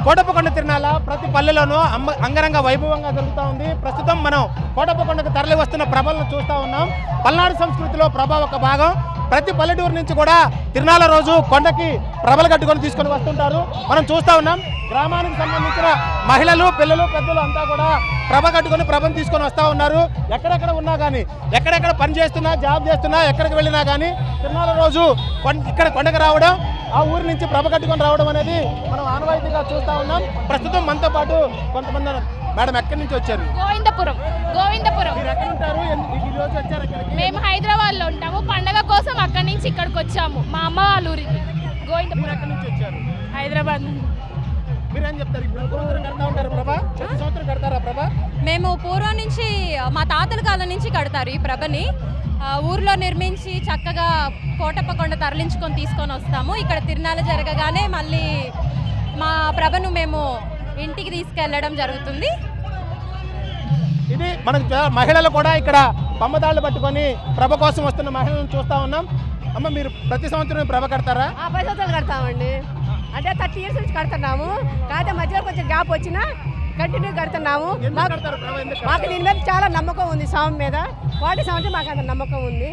కోటప్పకొండ తిరునాళ్ళ ప్రతి పల్లెలోనూ అంగరంగ వైభవంగా జరుగుతూ ఉంది. ప్రస్తుతం మనం కోటప్పకొండకు తరలి వస్తున్న ప్రభలను చూస్తూ ఉన్నాం. పల్నాడు సంస్కృతిలో ప్రభ ఒక భాగం. ప్రతి పల్లెటూరు నుంచి కూడా తిరునాళ్ళ రోజు కొండకి ప్రభలు కట్టుకొని తీసుకొని వస్తుంటారు. మనం చూస్తూ ఉన్నాం గ్రామానికి సంబంధించిన మహిళలు, పిల్లలు, పెద్దలు అంతా కూడా ప్రభ కట్టుకొని ప్రభను తీసుకొని వస్తూ ఉన్నారు. ఎక్కడెక్కడ ఉన్నా కానీ, ఎక్కడెక్కడ పని చేస్తున్నా, జాబ్ చేస్తున్నా, ఎక్కడికి వెళ్ళినా కానీ తిరునాళ్ళ రోజు ఇక్కడ కొండకు రావడం, ఆ ఊరి నుంచి ప్రభ కట్టుకొని రావడం అనేది మనం ఆనవాయితీగా చూస్తూ ఉన్నాం. ప్రస్తుతం మనతో పాటు కొంతమంది మేడం ఎక్కడి నుంచి వచ్చారు? గోవిందపురం. మీరు ఎక్కడ ఉంటారు? ఈ రోజు వచ్చారు ఇక్కడికి? మేము హైదరాబాద్లో ఉంటాము. పండగ కోసం అక్కడి నుంచి ఇక్కడికి వచ్చాము. మా అమ్మ వాళ్ళ ఊరికి గోవిందపురం. ఎక్కడి నుంచి వచ్చారు? హైదరాబాద్. మీరేం చెప్తారు? ఇప్పుడు సంవత్సరం కడతా ఉంటారు ప్రభా? ప్రతి సంవత్సరం కడతారా ప్రభా? మేము పూర్వం నుంచి మా తాతల కాలం నుంచి కడతారు ఈ ప్రభని. ఊర్లో నిర్మించి చక్కగా కోటప్పకొండ తరలించుకొని తీసుకొని వస్తాము. ఇక్కడ తిరునాళ్ళ జరగగానే మళ్ళీ మా ప్రభను మేము ఇంటికి తీసుకెళ్ళడం జరుగుతుంది. ఇది మనకు మహిళలు కూడా ఇక్కడ పమ్మదాళ్ళు పట్టుకొని ప్రభ కోసం వస్తున్న మహిళలను చూస్తూ ఉన్నాం. అమ్మ, మీరు ప్రతి సంవత్సరం ప్రభ కడతారా? 10 సంవత్సరాలు కడతామండి. అంటే 30 ఇయర్స్ నుంచి కడుతున్నాము. కాకపోతే మధ్యలో కొంచెం గ్యాప్ వచ్చినా కంటిన్యూ కడుతున్నాము. మాకు దీని మీద చాలా నమ్మకం ఉంది. స్వామి మీద 40 సంవత్సరం మాకు అంత నమ్మకం ఉంది.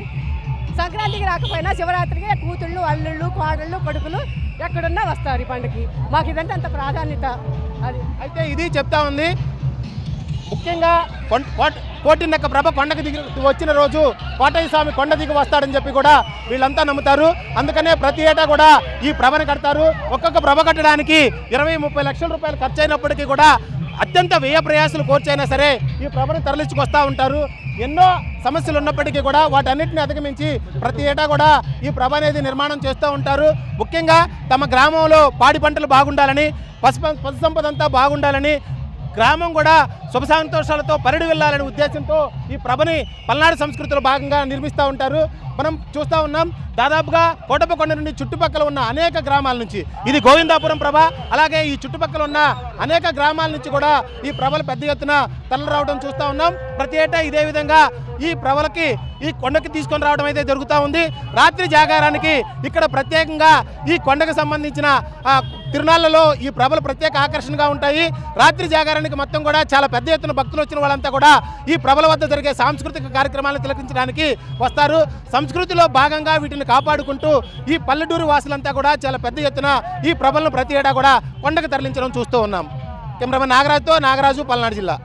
సంక్రాంతికి రాకపోయినా శివరాత్రికి కూతుళ్ళు, అల్లుళ్ళు, కోడళ్ళు, కొడుకులు ఎక్కడున్నా వస్తారు ఈ పండుగకి. మాకు ఇదంటే అంత ప్రాధాన్యత. అది అయితే ఇది చెప్తా ఉంది. ముఖ్యంగా కోటిన్నెక్క ప్రభ కొండకు దిగి వచ్చిన రోజు కోటయ్య స్వామి కొండ దిగి వస్తాడని చెప్పి కూడా వీళ్ళంతా నమ్ముతారు. అందుకనే ప్రతి ఏటా కూడా ఈ ప్రభను కడతారు. ఒక్కొక్క ప్రభ కట్టడానికి 20-30 లక్షల రూపాయలు ఖర్చు అయినప్పటికీ కూడా అత్యంత వ్యయ ప్రయాసాలు కోర్చైనా సరే ఈ ప్రభను తరలించుకొస్తూ ఉంటారు. ఎన్నో సమస్యలు ఉన్నప్పటికీ కూడా వాటన్నిటిని అధిగమించి ప్రతి ఏటా కూడా ఈ ప్రభ అనేది నిర్మాణం చేస్తూ ఉంటారు. ముఖ్యంగా తమ గ్రామంలో పాడి పంటలు బాగుండాలని, పశు సంపద అంతా బాగుండాలని, గ్రామం కూడా శుభ సంతోషాలతో పరిడి వెళ్ళాలనే ఉద్దేశంతో ఈ ప్రభని పల్నాడు సంస్కృతిలో భాగంగా నిర్మిస్తూ ఉంటారు. మనం చూస్తూ ఉన్నాం దాదాపుగా కోటప్పకొండ నుండి చుట్టుపక్కల ఉన్న అనేక గ్రామాల నుంచి, ఇది గోవిందాపురం ప్రభ, అలాగే ఈ చుట్టుపక్కల ఉన్న అనేక గ్రామాల నుంచి కూడా ఈ ప్రభలు పెద్ద ఎత్తున తరలి రావడం చూస్తూ ఉన్నాం. ప్రతి ఏటా ఇదే విధంగా ఈ ప్రభలకి ఈ కొండకి తీసుకొని రావడం అయితే జరుగుతూ ఉంది. రాత్రి జాగారానికి ఇక్కడ ప్రత్యేకంగా ఈ కొండకు సంబంధించిన తిరునాళ్ళలో ఈ ప్రభలు ప్రత్యేక ఆకర్షణగా ఉంటాయి. రాత్రి జాగారానికి మొత్తం కూడా చాలా పెద్ద ఎత్తున భక్తులు వచ్చిన వాళ్ళంతా కూడా ఈ ప్రభల వద్ద జరిగే సాంస్కృతిక కార్యక్రమాలను తిలకించడానికి వస్తారు. సంస్కృతిలో భాగంగా వీటిని కాపాడుకుంటూ ఈ పల్లెటూరు వాసులంతా కూడా చాలా పెద్ద ఎత్తున ఈ ప్రభలను ప్రతి ఏటా కూడా కొండకు తరలించడం చూస్తూ ఉన్నాం. కెమెరామెన్ నాగరాజుతో నాగరాజు, పల్నాడు జిల్లా.